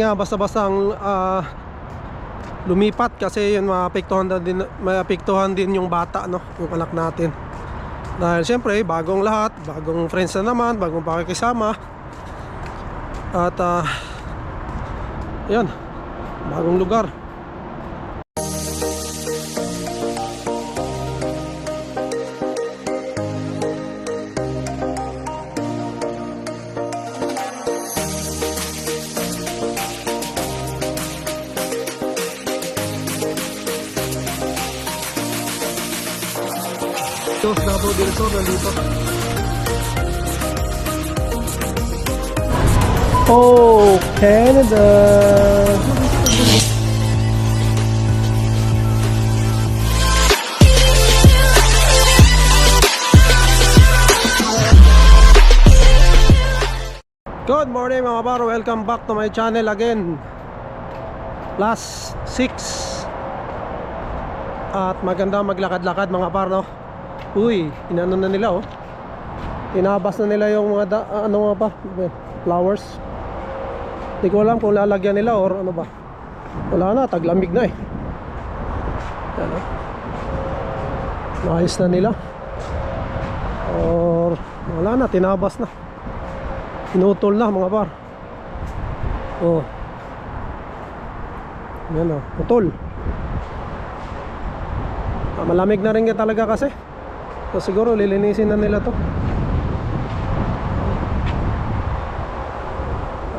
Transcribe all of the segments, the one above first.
nga basta-basta ang lumipat kasi yun maapektuhan din yung bata, no, yung anak natin. Dahil siyempre bagong lahat, bagong friends na naman, bagong pakikisama. At yun, bagong lugar. Dos Davao del Sur nandito. Oh, Canada. Good morning mga par, welcome back to my channel again. Last 6. At maganda maglakad-lakad mga par, no? Uy, inano na nila, oh. Tinabas na nila yung mga ano nga ba? Flowers. Hindi ko alam kung lalagyan nila or ano ba. Wala na, taglamig na eh. Yan, oh. Naayos na nila. Or wala na, tinabas na. Pinutol na mga par. Oh. Yan, oh, putol. Malamig na rin talaga kasi. So siguro lilinisin na nila to.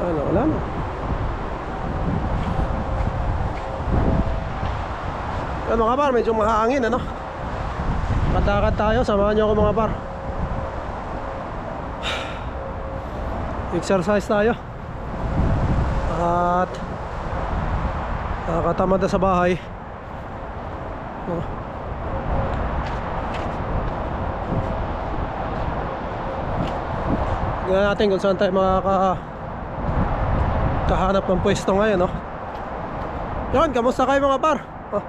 Ano, wala na. Yan mga par, medyo mahangin, ano. Matakad tayo, samahan nyo ako mga par. Exercise tayo. At nakakatamad na sa bahay. Oh. Tingnan natin kung saan tayo makakahanap ng pwesto ngayon, no? Yun, kamusta kayo mga par? Oh.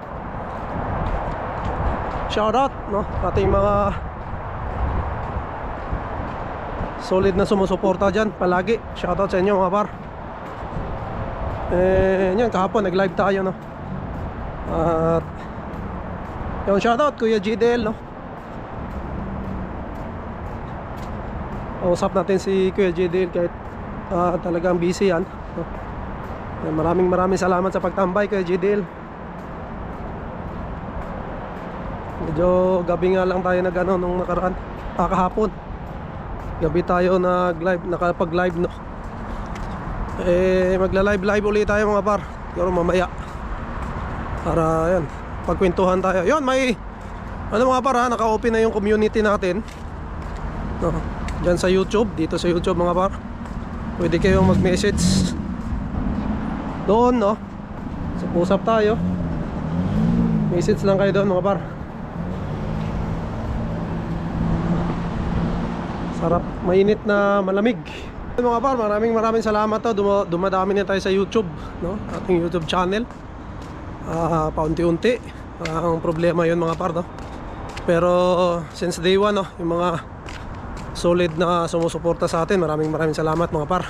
Shoutout, no? Ating mga solid na sumusuporta dyan palagi. Shoutout sa inyo mga par. Yun, kahapon nag-live tayo, no? At yun, shoutout Kuya GDL, no? Usap natin si Kuya JDL kahit talagang busy yan. Maraming salamat sa pagtambay Kuya JDL. Medyo gabi nga lang tayo nag-ano nung nakaraan, kahapon. Gabi tayo nakapag-live, no. Magla-live ulit tayo mga par. Siguro mamaya. Para yan, pagkwentuhan tayo. Yun, may ano mga par, naka-open na yung community natin, no. Diyan sa YouTube, dito sa YouTube mga par. Pwede kayong mag-message doon, no? So, usap tayo. Message lang kayo doon mga par. Sarap, mainit na malamig. Mga par, maraming salamat to. Dumadami na tayo sa YouTube, no? Ating YouTube channel. Paunti-unti. Ang problema yun mga par, no? Pero since day one, no? Yung mga solid na sumusuporta sa atin, maraming salamat mga par.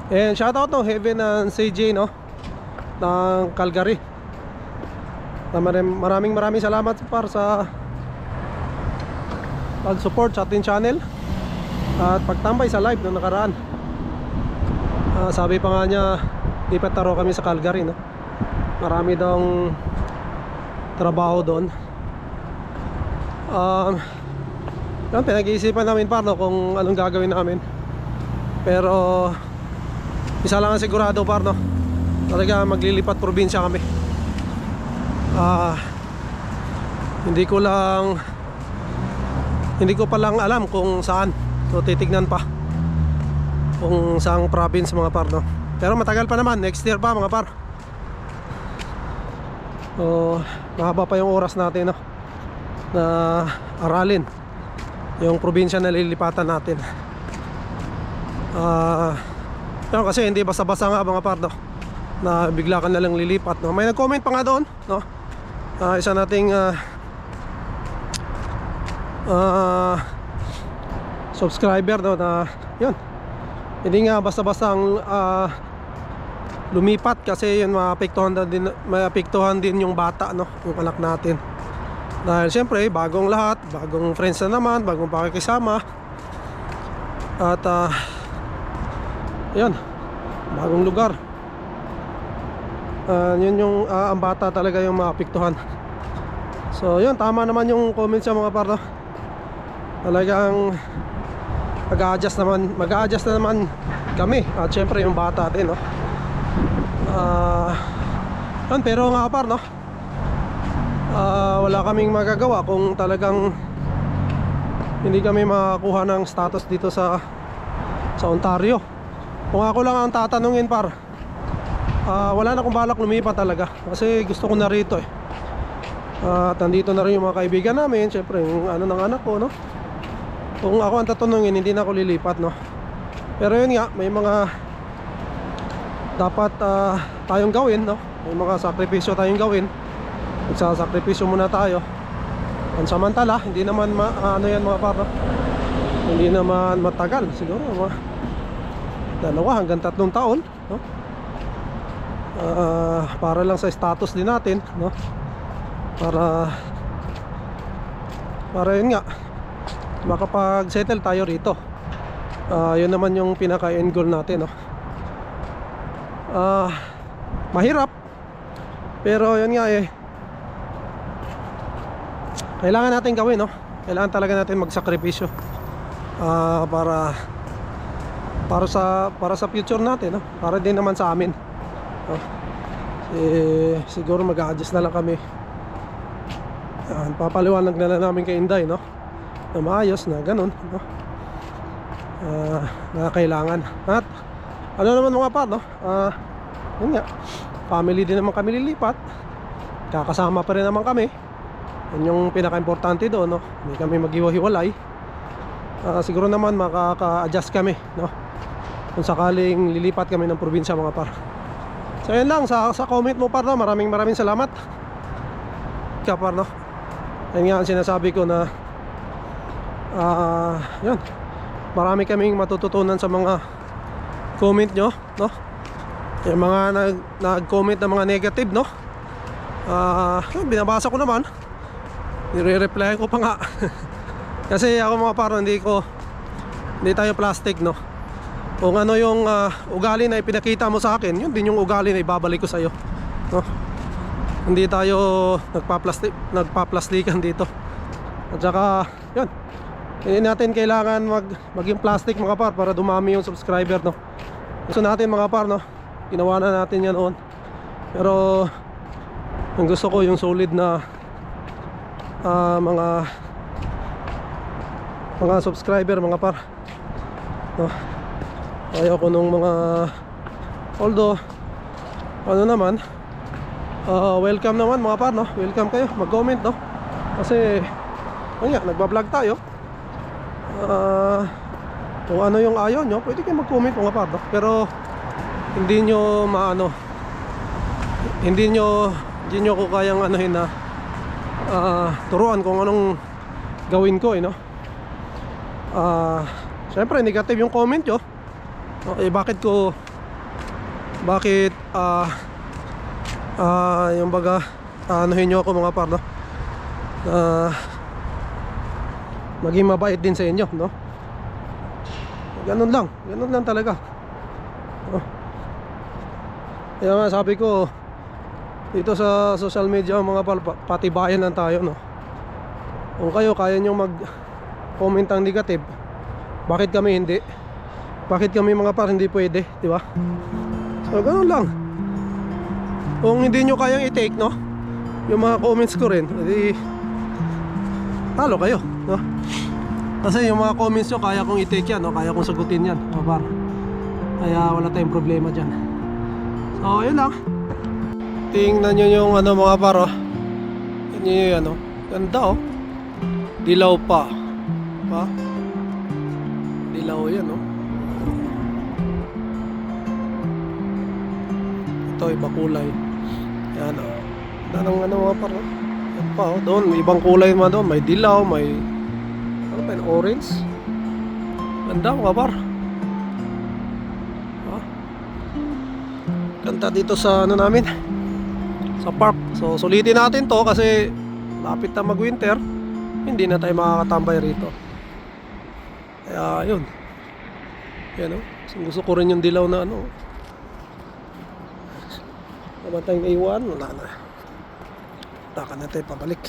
And shoutout, no, Heaven and CJ, no, ng Calgary. Maraming salamat par sa pag-support sa ating channel at pagtambay sa live noong nakaraan. Sabi pa nga niya, lipat taro kami sa Calgary, no. Marami daw trabaho doon. Pinag-iisipan namin par, no, kung anong gagawin namin. Pero isa lang ang sigurado par, no, talaga maglilipat probinsya kami. Hindi ko pa lang alam kung saan. So titignan pa kung saang province mga par, no. Pero matagal pa naman, next year pa mga par. So mahaba pa yung oras natin, no, na aralin yung probinsya na lilipatan natin. Pero kasi hindi basta-basta nga mga par, no, na bigla ka na lang lilipat, no. May nag-comment pa nga doon, no. Isa nating subscriber, no, na yun, hindi nga basta-basta ang lumipat, kasi yun maapektuhan din yung bata, no, yung anak natin. Dahil siyempre bagong lahat, bagong friends na naman, bagong pakikisama. At yun, bagong lugar. Yun yung ang bata talaga yung maapektuhan. So yun, tama naman yung comments sa mga parno. Talagang mag-a-adjust na naman kami. At syempre yung bata din, no. Yun, pero nga par, no, wala kaming magagawa kung talagang hindi kami makakuha ng status dito sa Ontario. Kung ako lang ang tatanungin par, wala na akong balak lumipat talaga, kasi gusto ko na rito eh. At nandito na rin yung mga kaibigan namin, syempre yung ano ng anak ko, no. Kung ako ang tatanungin, hindi na ako lilipat, no. Pero yun nga, may mga dapat tayong gawin, no. May mga sakripisyo tayong gawin. Magsasakripisyo muna tayo pansamantala. Hindi naman ano yan mga par, no? Hindi naman matagal, siguro mga 2 hanggang 3 taon, no? Para lang sa status din natin, no? Para yun nga, makapag-settle tayo rito. Yun naman yung pinaka-end goal natin, no? Mahirap, pero yun nga eh, kailangan natin gawin, no? Kailangan talaga natin magsakripisyo para sa future natin, no? Para din naman sa amin, no? Siguro mag-a-adjust na lang kami. Papaliwanag na lang namin kay Inday, no, na maayos na ganun, no? Na kailangan. At ano naman mga par, no, yun nga, family din naman kami lilipat. Kakasama pa rin naman kami. Yun yung pinaka-importante doon, no? Hindi kami maghiwa-hiwalay. Siguro naman makaka-adjust kami, no, kung sakaling lilipat kami ng probinsya mga par. So yun lang, sa comment mo par, no, maraming salamat ka par, no. Yun nga ang sinasabi ko na yun, marami kaming matututunan sa mga comment nyo, no. Yung mga nag-comment ng mga negative, no, binabasa ko naman, nire-reply ko pa nga. Kasi ako mga par, hindi tayo plastic, no. Kung ano yung ugali na ipinakita mo sa akin, yun din yung ugali na ibabalik ko sa'yo, no. Hindi tayo nagpa-plastikan dito. At saka yun, hindi natin kailangan maging plastic mga par para dumami yung subscriber, no. Gusto natin mga par, no, ginawa na natin yan noon. Pero ang gusto ko yung solid na mga subscriber mga par, no. Ayaw ko nung mga, although ano naman, welcome naman mga par, no. Welcome kayo, mag-comment, no. Kasi nga, nagbablog tayo. Kung ano yung ayaw nyo, pwede kayo mag-comment mga par, no. Pero hindi nyo ko kayang anuhin na turuan kung anong gawin ko, no. Siyempre negative yung comment nyo. Okay, bakit yung baga anuhin nyo ako mga par, no, maging mabait din sa inyo, no. Ganun lang talaga, no? Kaya nga sabi ko dito sa social media mga par, patibayan lang tayo, no. Kung kayo kaya nyo mag-comment ang negative, bakit kami hindi? Bakit kami mga par hindi pwede, di ba? So ganun lang. Kung hindi nyo kayang i-take, no, yung mga comments ko rin, edi talo kayo, no. Kasi yung mga comments nyo, kaya kong i-take yan, no? Kaya kong sagutin yan, mga par. Kaya wala tayong problema dyan. So yun lang. Tingnan nyo yung ano mga par, oh. Yan yung ano, ganda, oh. Dilaw pa, pa. Dilaw yan, oh. Ito iba kulay. Yan, oh. Ano mga par, oh. Yan pa, oh. Doon may ibang kulay naman doon. May dilaw, may ano pa, orange. Ganda mga par. Ah. Ganda dito sa ano namin, sa park. So sulitin natin to kasi lapit na mag-winter. Hindi na tayo makakatambay rito. Kaya yun. Yan o. Gusto ko rin yung dilaw na ano. Naman tayong A1. Wala na. Taka na tayo pabalik.